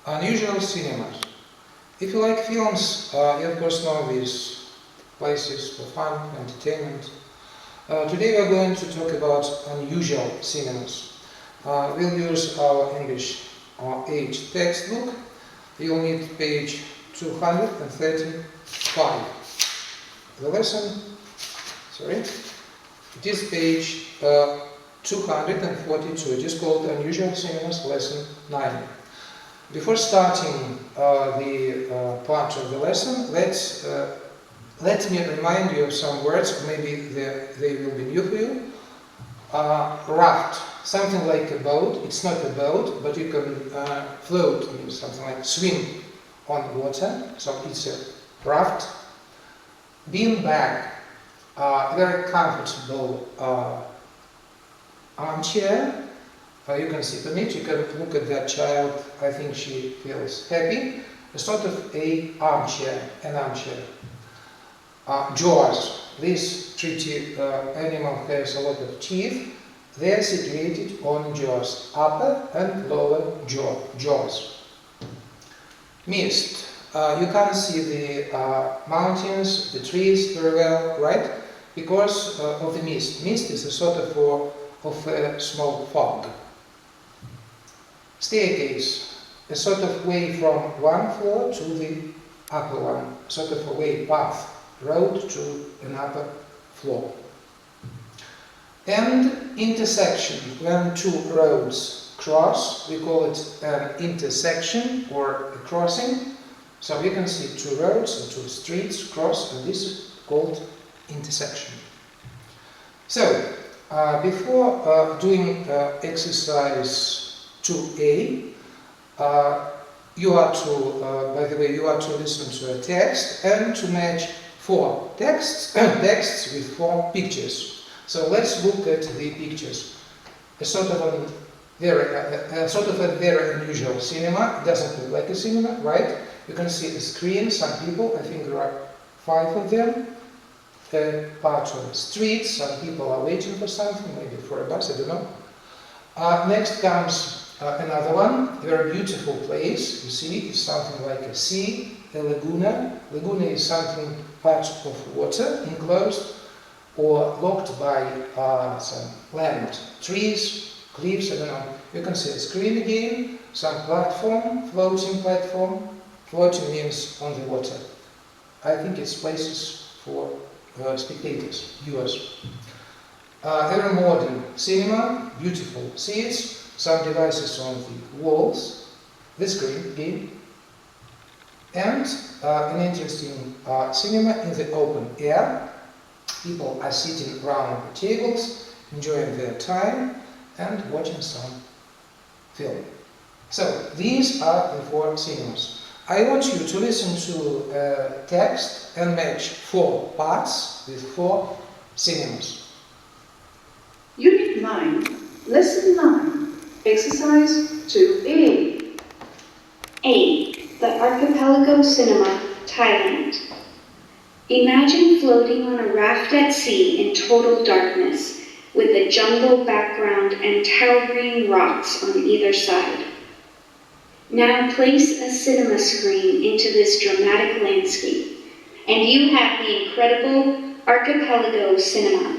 Unusual cinemas. If you like films, you of course know these places for fun, entertainment. Today we are going to talk about unusual cinemas. We'll use our English 8 textbook. You'll need page 235. The lesson, it is page 242. It is called Unusual Cinemas, lesson 9. Before starting the part of the lesson, let me remind you of some words. Maybe they will be new for you. Raft, something like a boat. It's not a boat, but you can float, something like swim on water. So it's a raft. Beanbag, very comfortable armchair. You can sit on it, you can look at that child, I think she feels happy. A sort of an armchair. Jaws, this treaty animal has a lot of teeth. They are situated on jaws, upper and lower jaws. Mist, you can't see the mountains, the trees very well, right? Because of the mist. Mist is a sort of a small fog. Staircase, a sort of way from one floor to the upper one, sort of a way, path, road to an upper floor. And intersection, when two roads cross, we call it an intersection or a crossing. So you can see two roads and two streets cross, and this is called intersection. So, before doing exercise 2a, you are to listen to a text and to match 4 texts with 4 pictures. So let's look at the pictures. A sort of a very unusual cinema. It doesn't look like a cinema, right? You can see the screen, some people, I think there are 5 of them. Part of the street, some people are waiting for something, maybe for a bus, I don't know. Next comes another one, a very beautiful place. You see, it's something like a sea, a laguna. Laguna is something, part of water, enclosed or locked by some land, trees, cliffs, I don't know. You can see a screen again, some platform, floating platform. Floating means on the water. I think it's places for spectators, viewers. Very modern cinema, beautiful seats, some devices on the walls, the screen again, and an interesting cinema in the open air. People are sitting around the tables, enjoying their time and watching some film. So these are the 4 cinemas. I want you to listen to text and match 4 parts with 4 cinemas. Unit 9, Lesson 9, Exercise 2A. A. The Archipelago Cinema, Thailand. Imagine floating on a raft at sea in total darkness, with a jungle background and towering rocks on either side. Now place a cinema screen into this dramatic landscape, and you have the incredible Archipelago Cinema.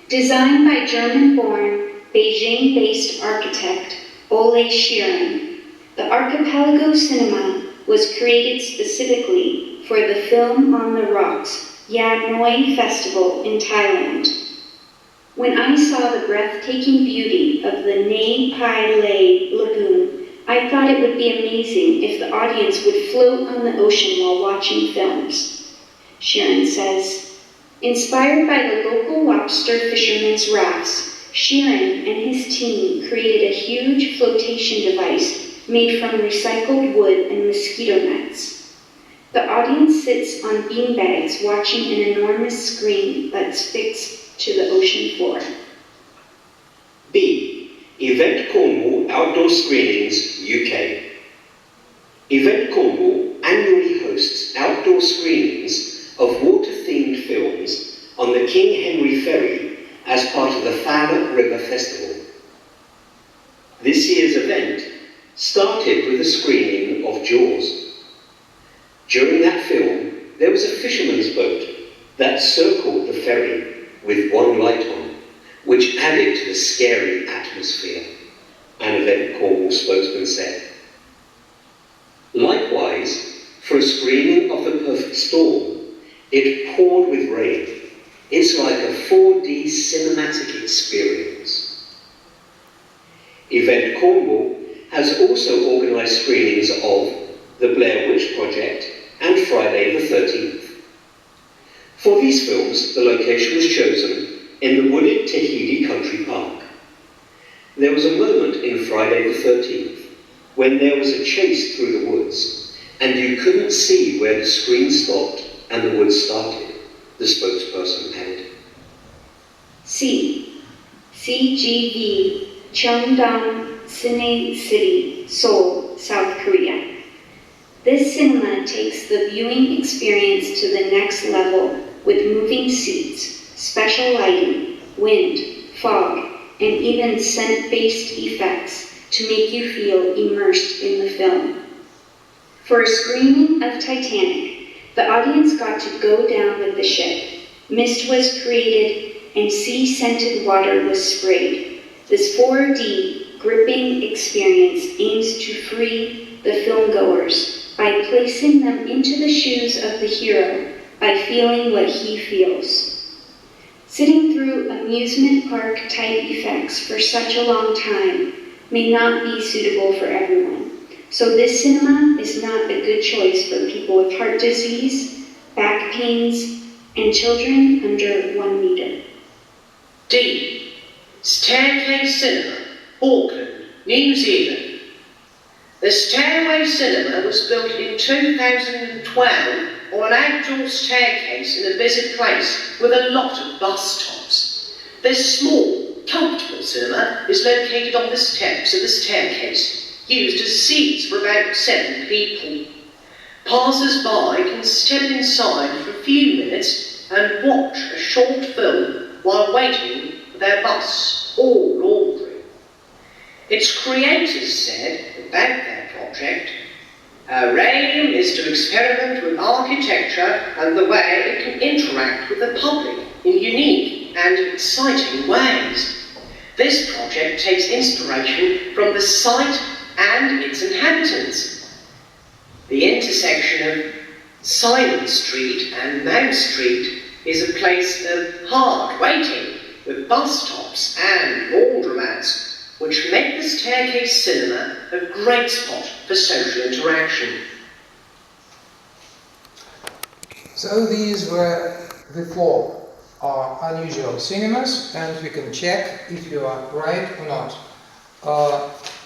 Designed by German-born, Beijing-based architect Ole Sheeran, the Archipelago Cinema was created specifically for the Film on the Rocks Yanoi Festival in Thailand. When I saw the breathtaking beauty of the Nai Pai Lay Lagoon, I thought it would be amazing if the audience would float on the ocean while watching films. Sheeran says, inspired by the local lobster fishermen's rafts, Sheeran and his team created a huge flotation device made from recycled wood and mosquito nets. The audience sits on beanbags watching an enormous screen that's fixed to the ocean floor. B. Event Cornwall Outdoor Screenings, UK. Event Cornwall annually hosts outdoor screenings of water-themed films on the King Henry Ferry as part of the Fowler River Festival. This year's event started with a screening of Jaws. During that film, there was a fisherman's boat that circled the ferry with one light on, which added to the scary atmosphere, an Event Cornwall spokesman said. Likewise, for a screening of The Perfect Storm, it poured with rain. It's like a 4D cinematic experience. Event Cornwall has also organised screenings of The Blair Witch Project and Friday the 13th. For these films, the location was chosen in the wooded Tahiti Country Park. There was a moment in Friday the 13th when there was a chase through the woods and you couldn't see where the screen stopped and the woods started, the spokesperson added. C. CGV Cheongdam Cine City, Seoul, South Korea. This cinema takes the viewing experience to the next level with moving seats, special lighting, wind, fog, and even scent-based effects to make you feel immersed in the film. For a screening of Titanic, the audience got to go down with the ship. Mist was created and sea-scented water was sprayed. This 4D gripping experience aims to free the filmgoers by placing them into the shoes of the hero by feeling what he feels. Sitting through amusement park type effects for such a long time may not be suitable for everyone. So this cinema is not a good choice for people with heart disease, back pains, and children under 1 meter. D. Staircase Cinema, Auckland, New Zealand. The Stairway Cinema was built in 2012 on an outdoor staircase in a busy place with a lot of bus stops. This small, comfortable cinema is located on the steps of the staircase, used as seats for about 7 people. Passers-by can step inside for a few minutes and watch a short film while waiting for their bus or laundry. Its creators said about their project, "Our aim is to experiment with architecture and the way it can interact with the public in unique and exciting ways. This project takes inspiration from the site and its inhabitants. The intersection of Simon Street and Mount Street is a place of hard waiting with bus stops and laundromats, which make the staircase cinema a great spot for social interaction." So these were the 4 unusual cinemas, and we can check if you are right or not.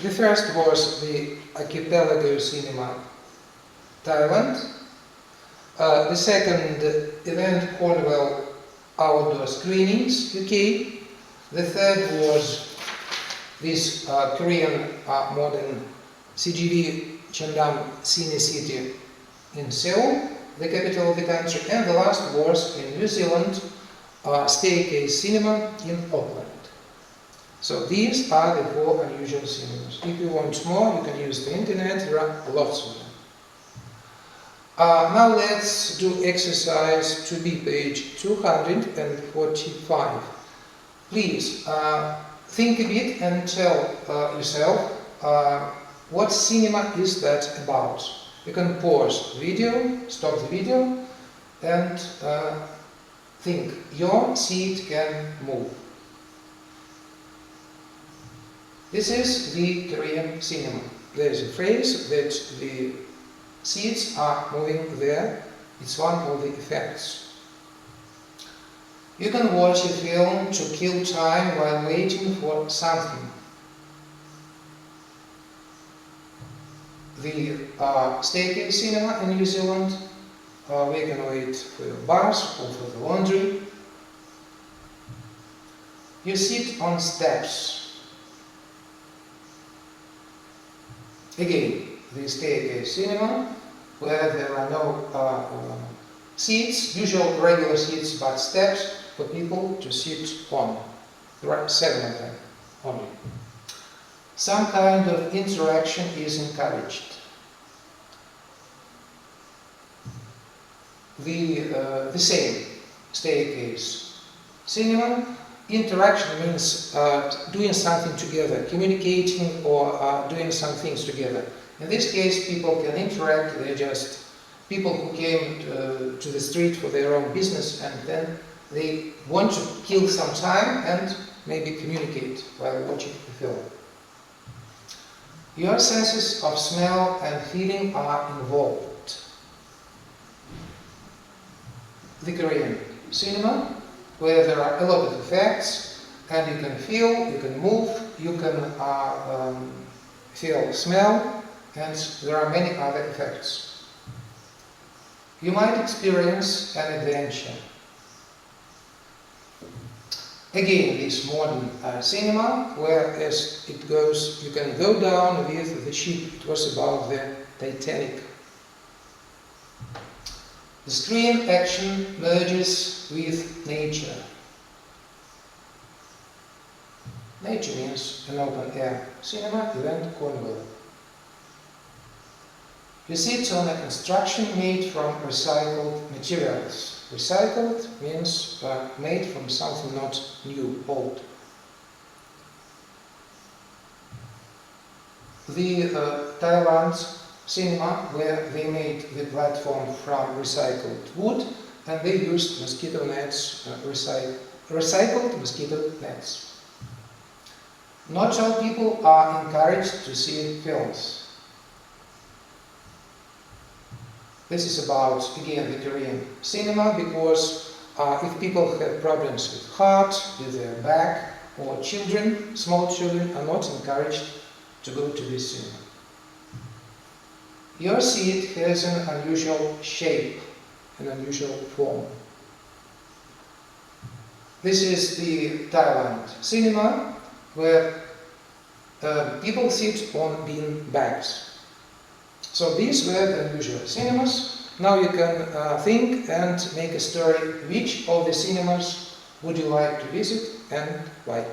The first was the Archipelago Cinema, Thailand. The second, Event Cornwall Outdoor Screenings, UK. The third was this Korean modern CGV Cheongdam Cine City in Seoul, the capital of the country, and the last was in New Zealand, Staircase Cinema in Auckland. So these are the 4 unusual cinemas. If you want more, you can use the internet, there are lots of them. Now let's do exercise 2B, page 245. Please think a bit and tell yourself what cinema is that about. You can pause the video, stop the video, and think. Your seat can move. This is the Korean cinema. There is a phrase that the seats are moving there. It's one of the effects. You can watch a film to kill time while waiting for something. The staircase cinema in New Zealand, we can wait for your bus or for the laundry. You sit on steps. Again, the staircase cinema, where there are no seats, usual regular seats, but steps for people to sit on. There are 7 of them only. some kind of interaction is encouraged. The same staircase. Cinema, interaction means doing something together, communicating or doing some things together. In this case, people can interact, they're just people who came to the street for their own business, and then they want to kill some time and maybe communicate while watching the film. Your senses of smell and feeling are involved. The Korean cinema, where there are a lot of effects, and you can feel, you can move, you can feel smell, and there are many other effects. You might experience an adventure. Again, this modern cinema, where as it goes, you can go down with the ship. It was about the Titanic. The screen action merges with nature. Nature means an open-air cinema, event, carnival. You sit on a construction made from recycled materials. Recycled means made from something not new, old. The Thailand cinema, where they made the platform from recycled wood, and they used mosquito nets, recycled mosquito nets. Not all people are encouraged to see films. This is about, again, the Korean cinema, because if people have problems with heart, with their back, or children, small children, are not encouraged to go to this cinema. Your seat has an unusual shape, an unusual form. This is the Thailand cinema, where people sit on bean bags. So these were the unusual cinemas. Now you can think and make a story. Which of the cinemas would you like to visit and why?